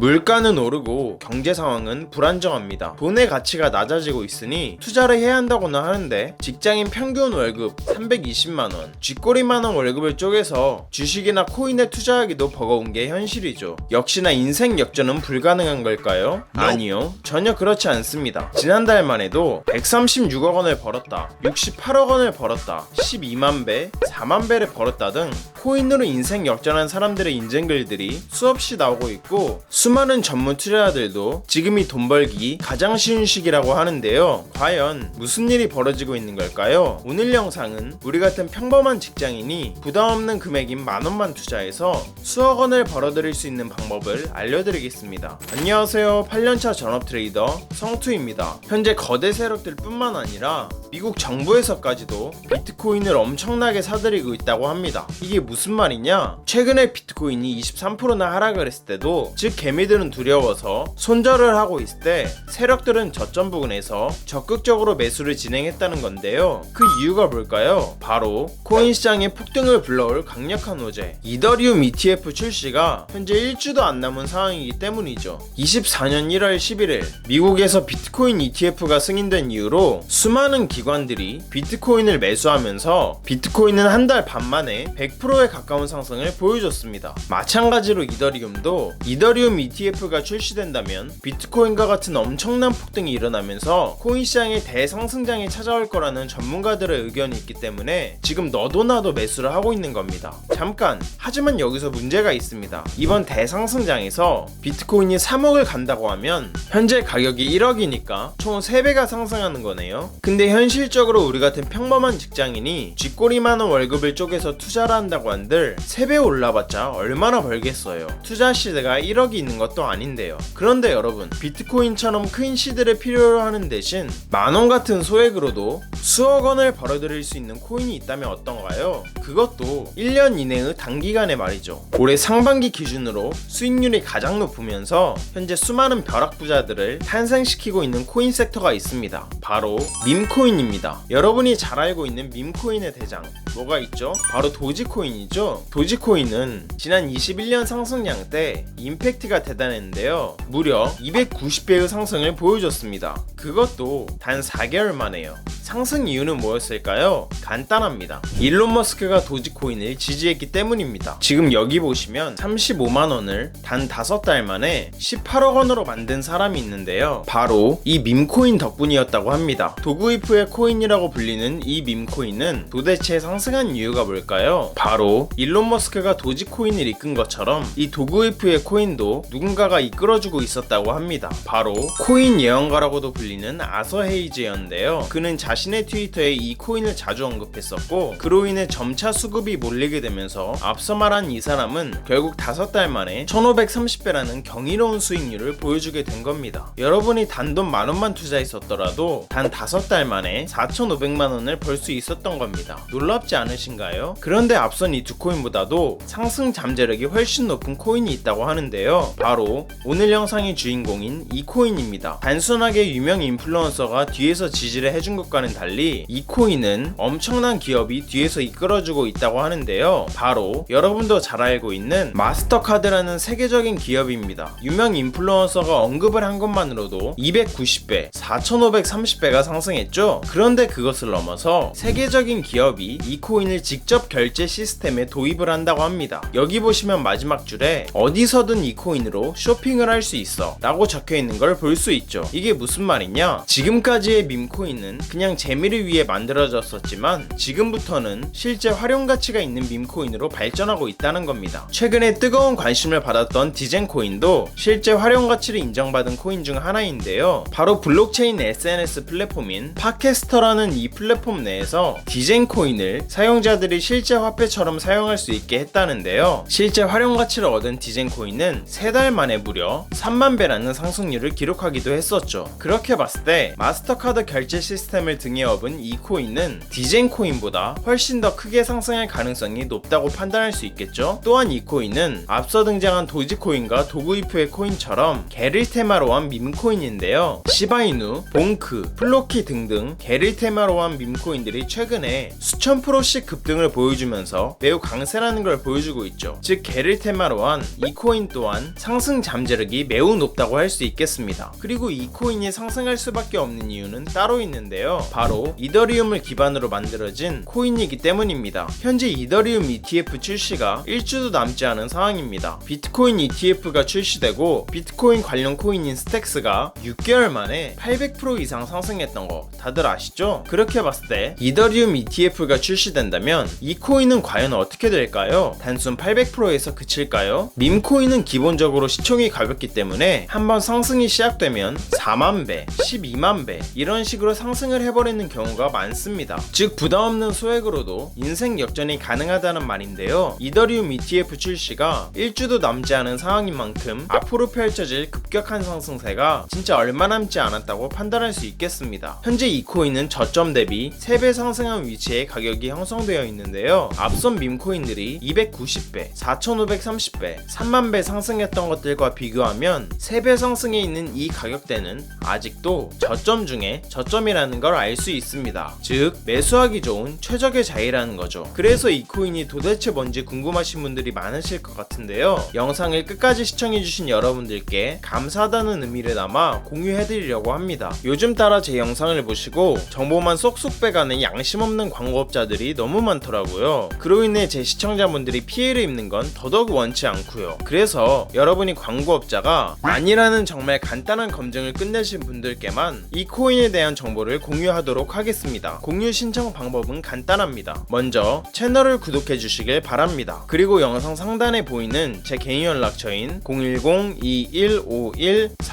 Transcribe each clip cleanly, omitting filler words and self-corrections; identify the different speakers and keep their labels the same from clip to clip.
Speaker 1: 물가는 오르고 경제 상황은 불안정합니다. 돈의 가치가 낮아지고 있으니 투자를 해야 한다고는 하는데 직장인 평균 월급 320만원, 쥐꼬리만원 월급을 쪼개서 주식이나 코인에 투자하기도 버거운 게 현실이죠. 역시나 인생 역전은 불가능한 걸까요? 아니요, 전혀 그렇지 않습니다. 지난달만 해도 136억 원을 벌었다, 68억 원을 벌었다, 12만 배, 4만 배를 벌었다 등 코인으로 인생 역전한 사람들의 인증글들이 수없이 나오고 있고, 수많은 전문 투자자들도 지금이 돈 벌기 가장 쉬운 시기라고 하는데요. 과연 무슨 일이 벌어지고 있는 걸까요? 오늘 영상은 우리 같은 평범한 직장인이 부담 없는 금액인 만원만 투자해서 수억 원을 벌어들일 수 있는 방법을 알려드리겠습니다. 안녕하세요, 8년차 전업 트레이더 성투입니다. 현재 거대 세력들 뿐만 아니라 미국 정부에서까지도 비트코인을 엄청나게 사들이고 있다고 합니다. 이게 무슨 말이냐? 최근에 비트코인이 23%나 하락을 했을 때도, 즉 개미들은 두려워서 손절을 하고 있을 때 세력들은 저점 부근에서 적극적으로 매수를 진행했다는 건데요. 그 이유가 뭘까요? 바로 코인 시장의 폭등을 불러올 강력한 호재, 이더리움 ETF 출시가 현재 1주도 안 남은 상황이기 때문이죠. 24년 1월 11일 미국에서 비트코인 ETF가 승인된 이후로 수많은 기관들이 비트코인을 매수하면서 비트코인은 한 달 반 만에 100%에 가까운 상승을 보여줬습니다. 마찬가지로 이더리움도 이더리움 ETF가 출시된다면 비트코인과 같은 엄청난 폭등이 일어나면서 코인 시장의 대상승장이 찾아올 거라는 전문가들의 의견이 있기 때문에 지금 너도 나도 매수를 하고 있는 겁니다. 잠깐, 하지만 여기서 문제가 있습니다. 이번 대상승장에서 비트코인이 3억을 간다고 하면 현재 가격이 1억이니까 총 3배가 상승하는 거네요. 근데 현실적으로 우리 같은 평범한 직장인이 쥐꼬리만원 월급을 쪼개서 투자를 한다고 한들 3배 올라봤자 얼마나 벌겠어요. 투자 시대가 1억이 있는 것도 아닌데요. 그런데 여러분, 비트코인처럼 큰 시드를 필요로 하는 대신 만원 같은 소액으로도 수억 원을 벌어들일 수 있는 코인이 있다면 어떤가요? 그것도 1년 이내의 단기간에 말이죠. 올해 상반기 기준으로 수익률이 가장 높으면서 현재 수많은 벼락부자들을 탄생시키고 있는 코인 섹터가 있습니다. 바로 밈코인입니다. 여러분이 잘 알고 있는 밈코인의 대장 뭐가 있죠? 바로 도지코인이죠. 도지코인은 지난 21년 상승량 때 임팩트가 대단했는데요. 무려 290배의 상승을 보여줬습니다. 그것도 단 4개월 만에요. 상승 이유는 뭐였을까요? 간단합니다. 일론 머스크가 도지코인을 지지했기 때문입니다. 지금 여기 보시면 35만원을 단 5달 만에 18억 원으로 만든 사람이 있는데요. 바로 이 밈코인 덕분이었다고 합니다. 도구이프의 코인이라고 불리는 이 밈코인은 도대체 상승한 이유가 뭘까요? 바로 일론 머스크가 도지코인을 이끈 것처럼 이 도구이프의 코인도 누군가가 이끌어주고 있었다고 합니다. 바로 코인 예언가라고도 불리는 아서 헤이즈였는데요. 그는 자신의 트위터에 이 코인을 자주 언급했었고, 그로 인해 점차 수급이 몰리게 되면서 앞서 말한 이 사람은 결국 5달 만에 1530배라는 경이로운 수익률을 보여주게 된 겁니다. 여러분이 단돈 만원만 투자했었더라도 단 5달 만에 4500만원을 벌 수 있었던 겁니다. 놀랍지 않으신가요? 그런데 앞선 이 두 코인보다도 상승 잠재력이 훨씬 높은 코인이 있다고 하는데요. 바로 오늘 영상의 주인공인 이 코인입니다. 단순하게 유명 인플루언서가 뒤에서 지지를 해준 것과는 달리 이 코인은 엄청난 기업이 뒤에서 이끌어주고 있다고 하는데요. 바로 여러분도 잘 알고 있는 마스터카드라는 세계적인 기업입니다. 유명 인플루언서가 언급을 한 것만으로도 290배, 4530배가 상승했죠. 그런데 그것을 넘어서 세계적인 기업이 이 코인을 직접 결제 시스템에 도입을 한다고 합니다. 여기 보시면 마지막 줄에 어디서든 이 코인으로 쇼핑을 할 수 있어 라고 적혀있는 걸 볼 수 있죠. 이게 무슨 말이냐? 지금까지의 밈코인은 그냥 재미를 위해 만들어졌었지만 지금부터는 실제 활용 가치가 있는 밈코인으로 발전하고 있다는 겁니다. 최근에 뜨거운 관심을 받았던 디젠코인도 실제 활용 가치를 인정받은 코인 중 하나인데요. 바로 블록체인 SNS 플랫폼인 팟캐스터라는 이 플랫폼 내에서 디젠코인을 사용자들이 실제 화폐처럼 사용할 수 있게 했다는데요. 실제 활용 가치를 얻은 디젠코인은 3달 만에 무려 3만 배라는 상승률을 기록하기도 했었죠. 그렇게 봤을 때 마스터카드 결제 시스템을 등에 업은 이 코인은 디젠코인보다 훨씬 더 크게 상승할 가능성이 높다고 판단할 수 있겠죠. 또한 이 코인은 앞서 등장한 도지코인과 도구이프의 코인처럼 개를 테마로 한 밈코인인데요. 시바이누, 봉크, 플로키 등등 개를 테마로 한 밈코인들이 최근에 수천 프로씩 급등을 보여주면서 매우 강세라는 걸 보여주고 있죠. 즉 개를 테마로 한 이 코인 또한 상승 잠재력이 매우 높다고 할 수 있겠습니다. 그리고 이 코인이 상승할 수밖에 없는 이유는 따로 있는데요. 바로 이더리움을 기반으로 만들어진 코인이기 때문입니다. 현재 이더리움 ETF 출시가 1주도 남지 않은 상황입니다. 비트코인 ETF가 출시되고 비트코인 관련 코인인 스택스가 6개월 만에 800% 이상 상승했던 거 다들 아시죠? 그렇게 봤을 때 이더리움 ETF가 출시된다면 이 코인은 과연 어떻게 될까요? 단순 800%에서 그칠까요? 밈코인은 기본적으로 시총이 가볍기 때문에 한번 상승이 시작되면 4만배, 12만배 이런 식으로 상승을 해버리는 경우가 많습니다. 즉 부담없는 소액으로도 인생 역전이 가능하다는 말인데요. 이더리움 ETF 출시가 1주도 남지 않은 상황인 만큼 앞으로 펼쳐질 급격한 상승세가 진짜 얼마 남지 않았다고 판단할 수 있겠습니다. 현재 이 코인은 저점 대비 3배 상승한 위치에 가격이 형성되어 있는데요. 앞선 밈코인들이 290배, 4530배, 3만배 상승했던 것들과 비교하면 3배 상승해 있는 이 가격대는 아직도 저점 중에 저점이라는 걸 알 수 있습니다. 즉 매수하기 좋은 최적의 자리라는 거죠. 그래서 이 코인이 도대체 뭔지 궁금하신 분들이 많으실 것 같은데요. 영상을 끝까지 시청해주신 여러분들께 감사하다는 의미를 담아 공유해드리려고 합니다. 요즘 따라 제 영상을 보시고 정보만 쏙쏙 빼가는 양심 없는 광고업자들이 너무 많더라고요. 그로 인해 제 시청자분들이 피해를 입는 건 더더욱 원치 않고요. 그래서 여러분이 광고업자가 아니라는 정말 간단한 검증을 끝내신 분들께만 이 코인에 대한 정보를 공유하도록 하겠습니다. 공유 신청 방법은 간단합니다. 먼저 채널을 구독해 주시길 바랍니다. 그리고 영상 상단에 보이는 제 개인 연락처인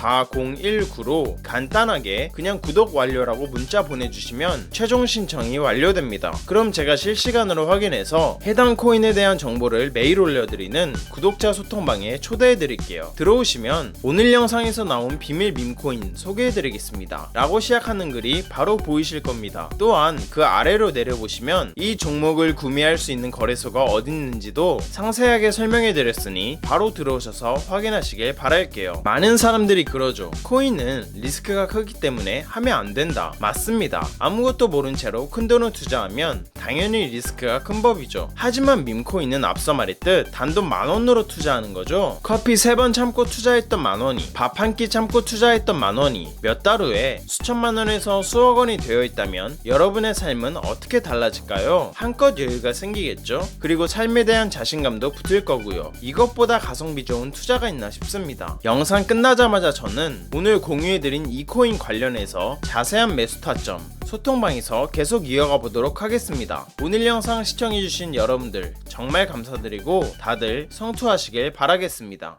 Speaker 1: 010-2151-4019로 간단하게 그냥 구독 완료라고 문자 보내주시면 최종 신청이 완료됩니다. 그럼 제가 실시간으로 확인해서 해당 코인에 대한 정보를 매일 올려드리는 구독자 소통방에 초대해드릴게요. 들어오시면 오늘 영상에서 나온 비밀 밈코인 소개해드리겠습니다 라고 시작하는 글이 바로 보이실 겁니다. 또한 그 아래로 내려보시면 이 종목을 구매할 수 있는 거래소가 어디 있는지도 상세하게 설명해드렸으니 바로 들어오셔서 확인하시길 바랄게요. 많은 사람들이 그러죠. 코인은 리스크가 크기 때문에 하면 안 된다. 맞습니다. 아무것도 모른 채로 큰돈을 투자하면 당연히 리스크가 큰 법이죠. 하지만 밈코인은 앞서 말했듯 단돈 10,000원으로 투자하는 거죠. 커피 3번 참고 투자했던 10,000원이 밥 한 끼 참고 투자했던 10,000원이 몇 달 후에 수천만 원에서 수억 원이 되어 있다면 여러분의 삶은 어떻게 달라질까요? 한껏 여유가 생기겠죠? 그리고 삶에 대한 자신감도 붙을 거고요. 이것보다 가성비 좋은 투자가 있나 싶습니다. 영상 끝나자마자 저는 오늘 공유해드린 이 코인 관련해서 자세한 매수 타점 소통방에서 계속 이어가 보도록 하겠습니다. 오늘 영상 시청해주신 여러분들 정말 감사드리고 다들 성투하시길 바라겠습니다.